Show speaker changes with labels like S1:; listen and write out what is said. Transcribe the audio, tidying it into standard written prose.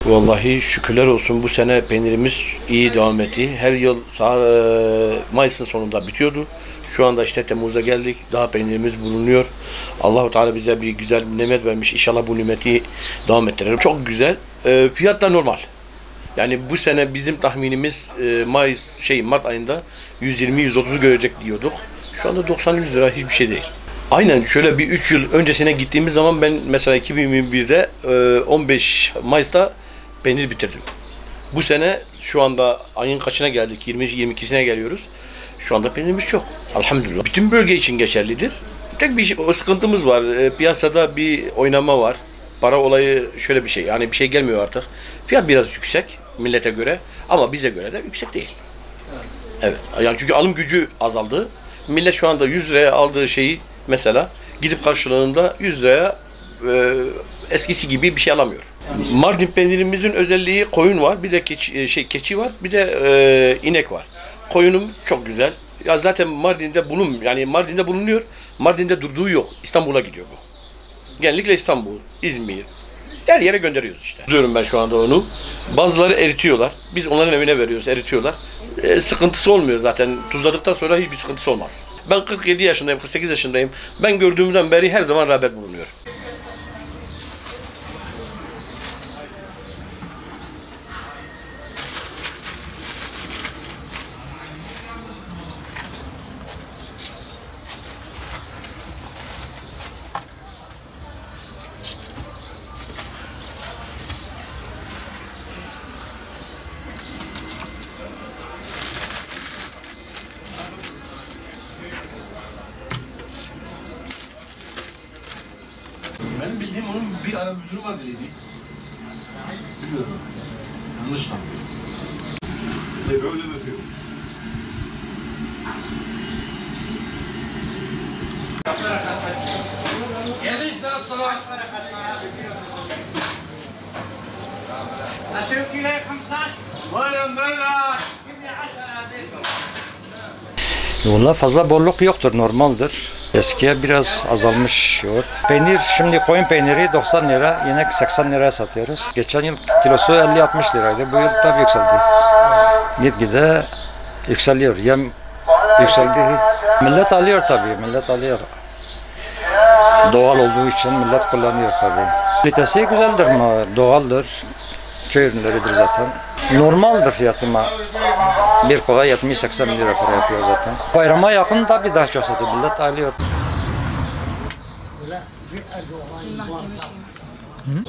S1: Vallahi şükürler olsun bu sene peynirimiz iyi devam etti. Her yıl Mayıs'ın sonunda bitiyordu. Şu anda işte Temmuz'a geldik. Daha peynirimiz bulunuyor. Allahu Teala bize bir güzel bir nimet vermiş. İnşallah bu nimeti devam ettirelim. Çok güzel. Fiyatlar normal. Yani bu sene bizim tahminimiz Mart ayında 120-130'u görecek diyorduk. Şu anda 90-100 lira hiçbir şey değil. Aynen şöyle bir 3 yıl öncesine gittiğimiz zaman ben mesela 2021'de 15 Mayıs'ta peynir bitirdim. Bu sene şu anda ayın kaçına geldik? 20-22'sine geliyoruz. Şu anda peynirimiz çok. Elhamdülillah. Bütün bölge için geçerlidir. Tek bir sıkıntımız var. Piyasada bir oynama var. Para olayı şöyle bir şey. Yani bir şey gelmiyor artık. Fiyat biraz yüksek millete göre ama bize göre de yüksek değil. Evet. Yani çünkü alım gücü azaldı. Millet şu anda 100 liraya aldığı şeyi mesela gidip karşılığında 100 liraya eskisi gibi bir şey alamıyor. Mardin peynirimizin özelliği koyun var, bir de keçi var, bir de inek var. Koyunum çok güzel. Ya zaten Mardin'de bulunuyor. Mardin'de durduğu yok. İstanbul'a gidiyor bu. Genellikle İstanbul, İzmir. Her yere gönderiyoruz işte. Diyorum ben şu anda onu. Bazıları eritiyorlar. Biz onların evine veriyoruz, eritiyorlar. Sıkıntısı olmuyor zaten. Tuzladıktan sonra hiçbir sıkıntısı olmaz. Ben 47 yaşındayım, 48 yaşındayım. Ben gördüğümden beri her zaman rağbet bulunuyor. Benim bildiğim onun bir ara müdürü var dedi. Biliyorum. Yanlış sanıyorum. Böyle yapıyor. Gel işte atla.
S2: أشوف كيلو 15
S3: Buyurun buyurun.
S2: كيلو 10 هذيكم
S4: Yoğunluğa fazla bolluk yoktur, normaldir. Eskiye biraz azalmış yoğurt. Peynir, şimdi koyun peyniri 90 lira, inek 80 liraya satıyoruz. Geçen yıl kilosu 50-60 liraydı, bu yıl tabii yükseldi. Gitgide yükseliyor, yem yükseldi. Millet alıyor tabii, millet alıyor. Doğal olduğu için millet kullanıyor tabii. Kalitesi güzeldir, doğaldır. Köy ürünleridir zaten. Normaldir fiyatıma. Bir kova 70-80 lira para yapıyor zaten. Bayrama yakın tabii daha çok satıyor. Millet alıyor.
S3: Hı?